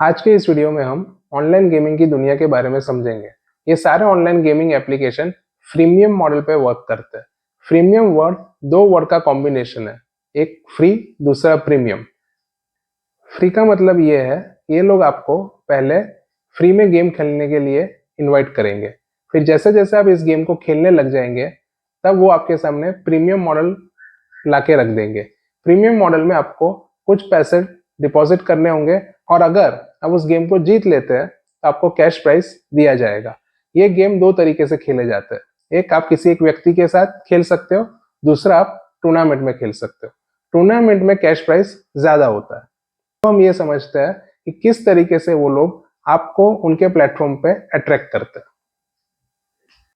आज के इस वीडियो में हम ऑनलाइन गेमिंग की दुनिया के बारे में समझेंगे। ये सारे online gaming application freemium model पे वर्क करते हैं। फ्रीमियम वर्ड दो वर्ड का कॉम्बिनेशन है, एक फ्री, दूसरा प्रीमियम। फ्री का मतलब ये है, ये लोग आपको पहले फ्री में गेम खेलने के लिए इनवाइट करेंगे, फिर जैसे जैसे आप इस गेम को खेलने लग जाएंगे तब वो आपके सामने प्रीमियम मॉडल लाके रख देंगे। प्रीमियम मॉडल में आपको कुछ पैसे डिपॉजिट करने होंगे और अगर आप उस गेम को जीत लेते हैं तो आपको कैश प्राइस दिया जाएगा। ये गेम दो तरीके से खेले जाते हैं, एक आप किसी एक व्यक्ति के साथ खेल सकते हो, दूसरा आप टूर्नामेंट में खेल सकते हो। टूर्नामेंट में कैश प्राइस ज्यादा होता है। तो हम ये समझते हैं कि किस तरीके से वो लोग आपको उनके प्लेटफॉर्म पे अट्रैक्ट करते हैं।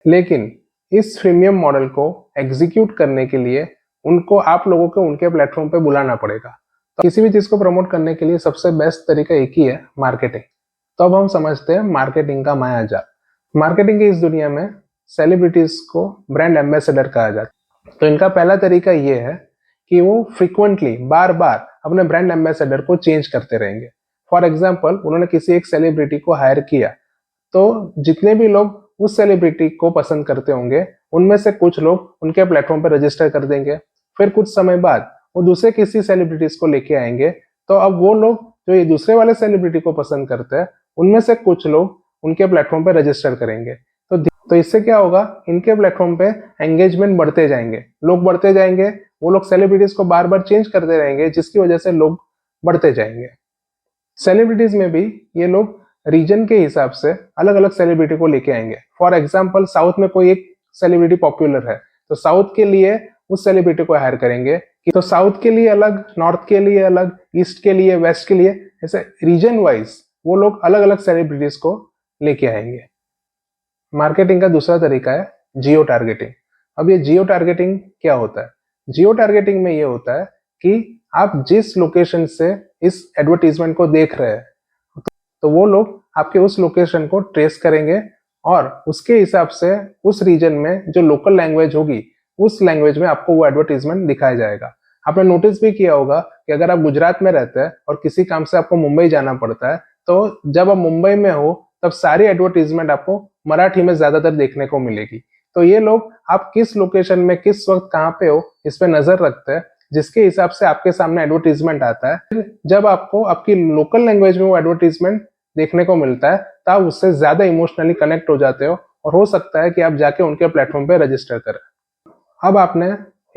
लेकिन इस फ्रीमियम मॉडल को एग्जीक्यूट करने के लिए उनको आप लोगों को उनके प्लेटफॉर्म पे बुलाना पड़ेगा। तो किसी भी चीज को प्रमोट करने के लिए सबसे बेस्ट तरीका एक ही है, मार्केटिंग। तो अब हम समझते हैं मार्केटिंग का माया जाल। मार्केटिंग की इस दुनिया में सेलिब्रिटीज को ब्रांड एम्बेसडर कहा जाता है। तो इनका पहला तरीका ये है कि वो फ्रीक्वेंटली बार बार अपने ब्रांड एम्बेसडर को चेंज करते रहेंगे। फॉर एग्जाम्पल, उन्होंने किसी एक सेलिब्रिटी को हायर किया तो जितने भी लोग उस सेलिब्रिटी को पसंद करते होंगे उनमें से कुछ लोग उनके प्लेटफॉर्म पर रजिस्टर कर देंगे। फिर कुछ समय बाद वो दूसरे किसी सेलिब्रिटीज को लेके आएंगे, तो अब वो लोग जो ये दूसरे वाले सेलिब्रिटी को पसंद करते हैं उनमें से कुछ लोग उनके प्लेटफॉर्म पे रजिस्टर करेंगे। तो इससे क्या होगा, इनके प्लेटफॉर्म पे एंगेजमेंट बढ़ते जाएंगे, लोग बढ़ते जाएंगे, वो लोग सेलिब्रिटीज को बार बार चेंज करते रहेंगे जिसकी वजह से लोग बढ़ते जाएंगे। सेलिब्रिटीज में भी ये लोग रीजन के हिसाब से अलग अलग सेलिब्रिटी को लेके आएंगे। फॉर एग्जाम्पल, साउथ में कोई एक सेलिब्रिटी पॉपुलर है तो साउथ के लिए उस सेलिब्रिटी को हायर करेंगे कि तो साउथ के लिए अलग, नॉर्थ के लिए अलग, ईस्ट के लिए, वेस्ट के लिए, ऐसे रीजन वाइज वो लोग अलग अलग सेलिब्रिटीज को लेके आएंगे। मार्केटिंग का दूसरा तरीका है जियो टारगेटिंग। अब ये जियो टारगेटिंग क्या होता है? जियो टारगेटिंग में ये होता है कि आप जिस लोकेशन से इस एडवर्टीजमेंट को देख रहे हैं तो वो लोग आपके उस लोकेशन को ट्रेस करेंगे और उसके हिसाब से उस रीजन में जो लोकल लैंग्वेज होगी उस लैंग्वेज में आपको वो एडवर्टीजमेंट दिखाया जाएगा। आपने नोटिस भी किया होगा कि अगर आप गुजरात में रहते हैं और किसी काम से आपको मुंबई जाना पड़ता है तो जब आप मुंबई में हो तब सारी एडवर्टीजमेंट आपको मराठी में ज्यादातर देखने को मिलेगी। तो ये लोग आप किस लोकेशन में किस वक्त कहाँ पे हो इस पे नजर रखते हैं, जिसके हिसाब से आपके सामने एडवर्टीजमेंट आता है। जब आपको आपकी लोकल लैंग्वेज में वो एडवर्टीजमेंट देखने को मिलता है तब उससे ज्यादा इमोशनली कनेक्ट हो जाते हो और हो सकता है कि आप जाके उनके प्लेटफॉर्म पे रजिस्टर करें। अब आपने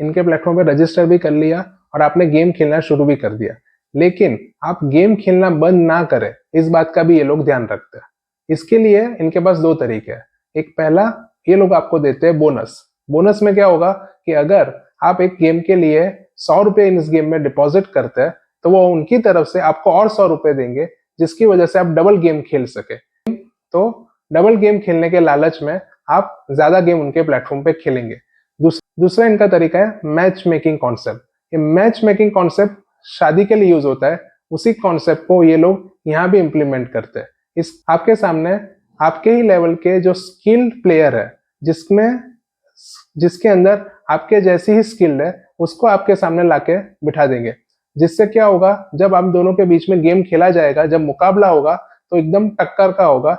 इनके प्लेटफॉर्म पे रजिस्टर भी कर लिया और आपने गेम खेलना शुरू भी कर दिया, लेकिन आप गेम खेलना बंद ना करें इस बात का भी ये लोग ध्यान रखते हैं। इसके लिए इनके पास दो तरीके हैं। एक, पहला, ये लोग आपको देते हैं बोनस। बोनस में क्या होगा कि अगर आप एक गेम के लिए 100 रुपए इस गेम में डिपॉजिट करते हैं तो वो उनकी तरफ से आपको और 100 रुपए देंगे, जिसकी वजह से आप डबल गेम खेल सके। तो डबल गेम खेलने के लालच में आप ज्यादा गेम उनके प्लेटफॉर्म पे खेलेंगे। दूसरा इनका तरीका है मैच मेकिंग कॉन्सेप्ट। ये मैच मेकिंग कॉन्सेप्ट शादी के लिए यूज होता है, उसी कॉन्सेप्ट को ये लोग यहाँ भी इंप्लीमेंट करते हैं। इस आपके सामने आपके ही लेवल के जो स्किल्ड प्लेयर है, जिसके अंदर आपके जैसी ही स्किल्ड है, उसको आपके सामने लाके बिठा देंगे। जिससे क्या होगा, जब आप दोनों के बीच में गेम खेला जाएगा, जब मुकाबला होगा तो एकदम टक्कर का होगा,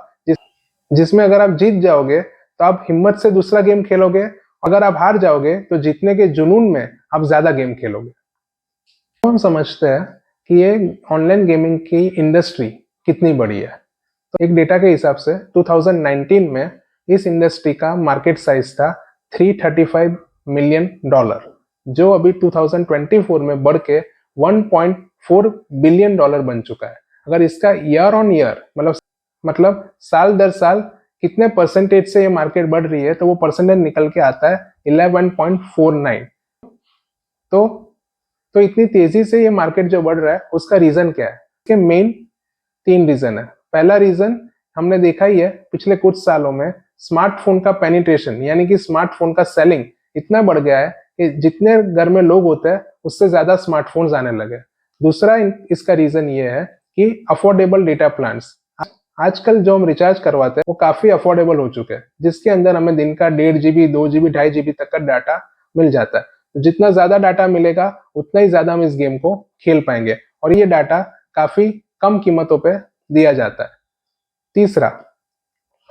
जिसमें अगर आप जीत जाओगे तो आप हिम्मत से दूसरा गेम खेलोगे, अगर आप हार जाओगे तो जीतने के जुनून में आप ज्यादा गेम खेलोगे। तो हम समझते हैं कि ये ऑनलाइन गेमिंग की इंडस्ट्री कितनी बड़ी है। तो एक डेटा के हिसाब से 2019 में इस इंडस्ट्री का मार्केट साइज था $335 मिलियन, जो अभी 2024 में बढ़ के $1.4 बिलियन बन चुका है। अगर इसका ईयर ऑन ईयर मतलब साल दर साल कितने परसेंटेज से ये मार्केट बढ़ रही है तो वो परसेंटेज निकल के आता है 11.49। तो इतनी तेजी से ये मार्केट जो बढ़ रहा है उसका रीजन क्या है? इसके मेन 3 रीजन है। पहला रीजन हमने देखा ही है, पिछले कुछ सालों में स्मार्टफोन का पेनिट्रेशन यानी कि स्मार्टफोन का सेलिंग इतना बढ़ गया है कि जितने घर में लोग होते हैं उससे ज्यादा स्मार्टफोन्स आने लगे। दूसरा इसका रीजन ये है कि अफोर्डेबल डेटा प्लान्स। आजकल जो हम रिचार्ज करवाते हैं वो काफी अफोर्डेबल हो चुके हैं, जिसके अंदर हमें दिन का 1.5 GB, 2 GB, 2.5 GB तक का डाटा मिल जाता है। तो जितना ज्यादा डाटा मिलेगा उतना ही ज्यादा हम इस गेम को खेल पाएंगे और ये डाटा काफी कम कीमतों पे दिया जाता है। तीसरा,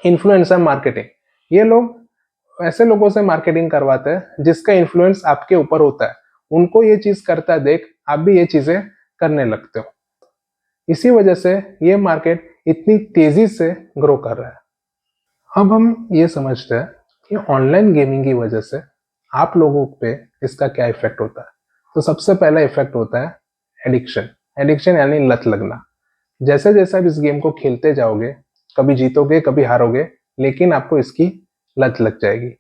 इन्फ्लुएंसर मार्केटिंग। ये लोग ऐसे लोगों से मार्केटिंग करवाते हैं जिसका इन्फ्लुएंस आपके ऊपर होता है, उनको ये चीज करता देख आप भी ये चीजें करने लगते हो। इसी वजह से ये मार्केट इतनी तेजी से ग्रो कर रहा है। अब हम ये समझते हैं कि ऑनलाइन गेमिंग की वजह से आप लोगों पे इसका क्या इफेक्ट होता है। तो सबसे पहला इफेक्ट होता है एडिक्शन। एडिक्शन यानी लत लगना। जैसे जैसे आप इस गेम को खेलते जाओगे, कभी जीतोगे कभी हारोगे, लेकिन आपको इसकी लत लग जाएगी।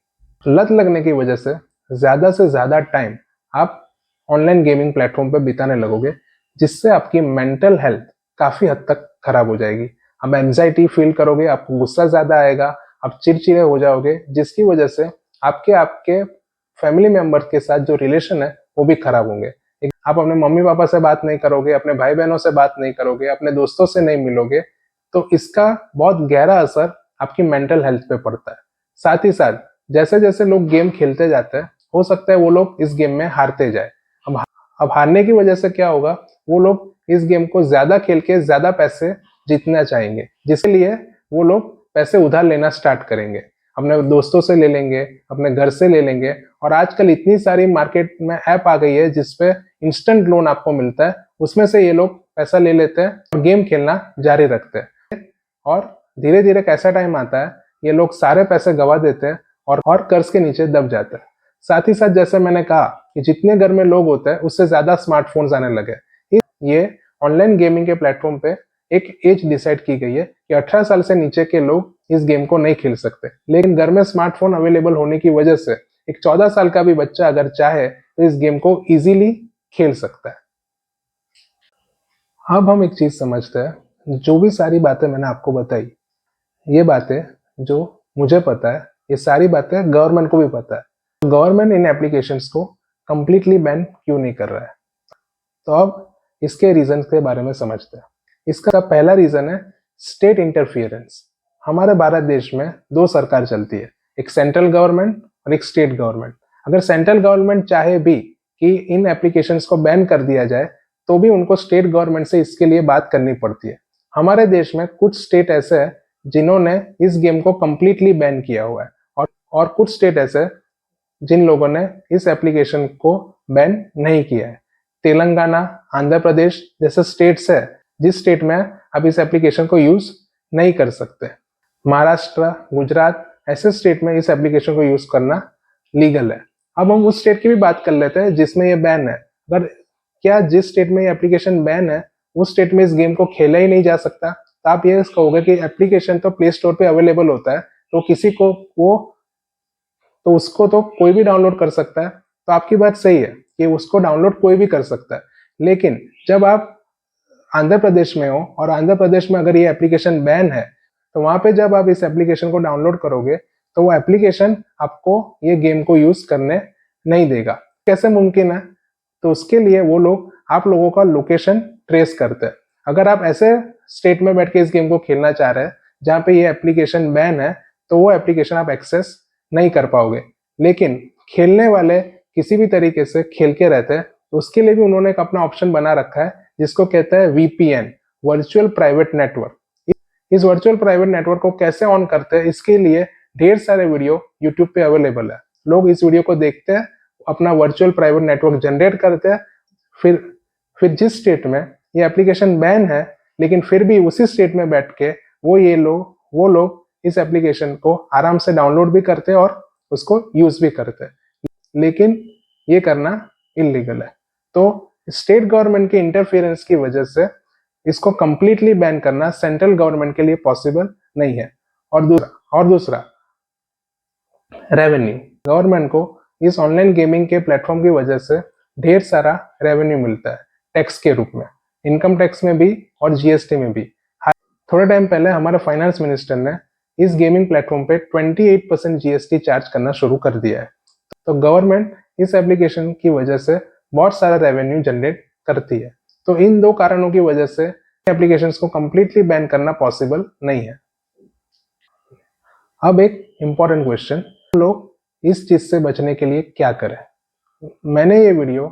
लत लगने की वजह से ज्यादा टाइम आप ऑनलाइन गेमिंग प्लेटफॉर्म पर बिताने लगोगे, जिससे आपकी मेंटल हेल्थ काफी हद तक खराब हो जाएगी। आप एंजाइटी फील करोगे, आपको गुस्सा ज्यादा आएगा, आप चिड़चिड़े हो जाओगे, जिसकी वजह से आपके आपके फैमिली मेंबर्स के साथ जो रिलेशन है वो भी खराब होंगे। आप अपने मम्मी पापा से बात नहीं करोगे, अपने भाई बहनों से बात नहीं करोगे, अपने दोस्तों से नहीं मिलोगे, तो इसका बहुत गहरा असर आपकी मेंटल हेल्थ पे पड़ता है। साथ ही साथ जैसे जैसे लोग गेम खेलते जाते हैं, हो सकता है वो लोग इस गेम में हारते जाए। अब हारने की वजह से क्या होगा, वो लोग इस गेम को ज्यादा खेल के ज्यादा पैसे जीतना चाहेंगे, जिसके लिए वो लोग पैसे उधार लेना स्टार्ट करेंगे। अपने दोस्तों से ले लेंगे, अपने घर से ले लेंगे, और आजकल इतनी सारी मार्केट में ऐप आ गई है जिसपे इंस्टेंट लोन आपको मिलता है, उसमें से ये लोग पैसा ले लेते हैं और गेम खेलना जारी रखते हैं। और धीरे धीरे कैसा टाइम आता है, ये लोग सारे पैसे गवा देते हैं और कर्ज के नीचे दब जाते हैं। साथ ही साथ जैसे मैंने कहा कि जितने घर में लोग होते हैं उससे ज्यादा स्मार्टफोन्स आने लगे। ये ऑनलाइन गेमिंग के प्लेटफॉर्म पे एक एज डिसाइड की गई है कि 18 साल से नीचे के लोग इस गेम को नहीं खेल सकते, लेकिन घर में स्मार्टफोन अवेलेबल होने की वजह से एक 14 साल का भी बच्चा अगर चाहे तो इस गेम को इजीली खेल सकता है। अब हम एक चीज समझते हैं, जो भी सारी बातें मैंने आपको बताई, ये बातें जो मुझे पता है, ये सारी बातें गवर्नमेंट को भी पता है। गवर्नमेंट इन एप्लीकेशंस को कंप्लीटली बैन क्यों नहीं कर रहा है? तो अब इसके रीजन के बारे में समझते हैं। इसका पहला रीजन है स्टेट इंटरफियरेंस। हमारे भारत देश में दो सरकार चलती है, एक सेंट्रल गवर्नमेंट और एक स्टेट गवर्नमेंट। अगर सेंट्रल गवर्नमेंट चाहे भी कि इन एप्लीकेशंस को बैन कर दिया जाए, तो भी उनको स्टेट गवर्नमेंट से इसके लिए बात करनी पड़ती है। हमारे देश में कुछ स्टेट ऐसे हैं जिन्होंने इस गेम को कंप्लीटली बैन किया हुआ है, और कुछ स्टेट ऐसे जिन लोगों ने इस एप्लीकेशन को बैन नहीं किया है। तेलंगाना, आंध्र प्रदेश जैसे स्टेट्स है जिस स्टेट में आप इस एप्लीकेशन को यूज नहीं कर सकते। महाराष्ट्र, गुजरात ऐसे स्टेट में इस एप्लीकेशन को यूज करना लीगल है। अब हम उस स्टेट की भी बात कर लेते हैं जिसमें ये बैन है। अगर क्या जिस स्टेट में ये एप्लीकेशन बैन है उस स्टेट में इस गेम को खेला ही नहीं जा सकता, तो आप ये कहोगे कि एप्लीकेशन तो प्ले स्टोर पे अवेलेबल होता है, तो किसी को तो उसको तो कोई भी डाउनलोड कर सकता है। तो आपकी बात सही है कि उसको डाउनलोड कोई भी कर सकता है, लेकिन जब आप आंध्र प्रदेश में हो और आंध्र प्रदेश में अगर ये एप्लीकेशन बैन है, तो वहां पे जब आप इस एप्लीकेशन को डाउनलोड करोगे तो वो एप्लीकेशन आपको ये गेम को यूज करने नहीं देगा। कैसे मुमकिन है? तो उसके लिए वो लोग आप लोगों का लोकेशन ट्रेस करते हैं। अगर आप ऐसे स्टेट में बैठ के इस गेम को खेलना चाह रहे हैं जहाँ पे ये एप्लीकेशन बैन है, तो वो एप्लीकेशन आप एक्सेस नहीं कर पाओगे। लेकिन खेलने वाले किसी भी तरीके से खेल के रहते हैं, तो उसके लिए भी उन्होंने एक अपना ऑप्शन बना रखा है जिसको कहते हैं वीपीएन, वर्चुअल प्राइवेट नेटवर्क। इस वर्चुअल प्राइवेट नेटवर्क को कैसे ऑन करते हैं, इसके लिए ढेर सारे वीडियो यूट्यूब पे अवेलेबल है। लोग इस वीडियो को देखते हैं, अपना वर्चुअल प्राइवेट नेटवर्क जनरेट करते हैं, फिर जिस स्टेट में ये एप्लीकेशन बैन है, लेकिन फिर भी उसी स्टेट में बैठ के वो लोग इस एप्लीकेशन को आराम से डाउनलोड भी करते हैं और उसको यूज भी करते हैं, लेकिन ये करना इलीगल है। तो स्टेट गवर्नमेंट के इंटरफेरेंस की वजह से इसको कंप्लीटली बैन करना सेंट्रल गवर्नमेंट के लिए पॉसिबल नहीं है। और दूसरा रेवेन्यू। गवर्नमेंट को इस ऑनलाइन गेमिंग के प्लेटफॉर्म की वजह से ढेर सारा रेवेन्यू मिलता है टैक्स के रूप में, इनकम टैक्स में भी और जीएसटी में भी। थोड़े टाइम पहले हमारे फाइनेंस मिनिस्टर ने इस गेमिंग प्लेटफॉर्म पे 28% जीएसटी चार्ज करना शुरू कर दिया है। तो गवर्नमेंट इस एप्लीकेशन की वजह से बहुत सारा रेवेन्यू जनरेट करती है। तो इन दो कारणों की वजह से एप्लीकेशंस को कंप्लीटली बैन करना पॉसिबल नहीं है। अब एक इंपॉर्टेंट क्वेश्चन, लोग इस चीज से बचने के लिए क्या करें? मैंने ये वीडियो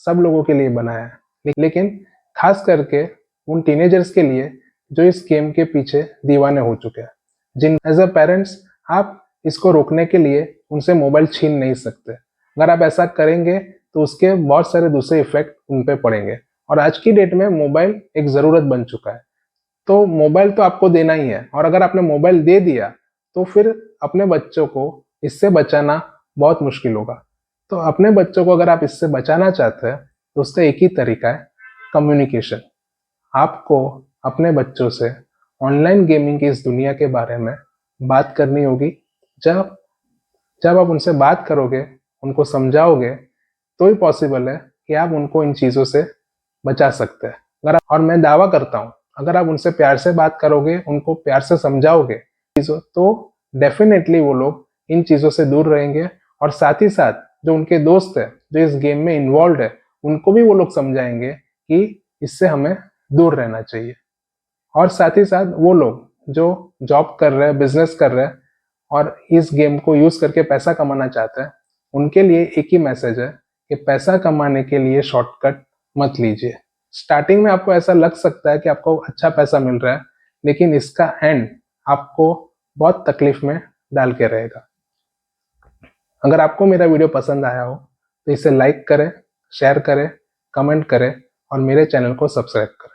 सब लोगों के लिए बनाया है, लेकिन खास करके उन टीनेजर्स के लिए जो इस गेम के पीछे दीवाने हो चुके हैं, जिन एज अ पेरेंट्स आप इसको रोकने के लिए उनसे मोबाइल छीन नहीं सकते। अगर आप ऐसा करेंगे तो उसके बहुत सारे दूसरे इफेक्ट उन पे पड़ेंगे, और आज की डेट में मोबाइल एक ज़रूरत बन चुका है। तो मोबाइल तो आपको देना ही है, और अगर आपने मोबाइल दे दिया तो फिर अपने बच्चों को इससे बचाना बहुत मुश्किल होगा। तो अपने बच्चों को अगर आप इससे बचाना चाहते हैं तो उसका एक ही तरीका है, कम्युनिकेशन। आपको अपने बच्चों से ऑनलाइन गेमिंग की इस दुनिया के बारे में बात करनी होगी। जब जब आप उनसे बात करोगे, उनको समझाओगे, तो ही पॉसिबल है कि आप उनको इन चीज़ों से बचा सकते हैं। और मैं दावा करता हूँ, अगर आप उनसे प्यार से बात करोगे, उनको प्यार से समझाओगे चीज़ों, तो डेफिनेटली वो लोग इन चीज़ों से दूर रहेंगे। और साथ ही साथ जो उनके दोस्त है, जो इस गेम में इन्वॉल्व है, उनको भी वो लोग समझाएंगे कि इससे हमें दूर रहना चाहिए। और साथ ही साथ वो लोग जो जॉब कर रहे हैं, बिजनेस कर रहे हैं और इस गेम को यूज करके पैसा कमाना चाहते हैं, उनके लिए एक ही मैसेज है कि पैसा कमाने के लिए शॉर्टकट मत लीजिए। स्टार्टिंग में आपको ऐसा लग सकता है कि आपको अच्छा पैसा मिल रहा है, लेकिन इसका एंड आपको बहुत तकलीफ में डाल के रहेगा। अगर आपको मेरा वीडियो पसंद आया हो तो इसे लाइक करें, शेयर करें, कमेंट करें और मेरे चैनल को सब्सक्राइब करें।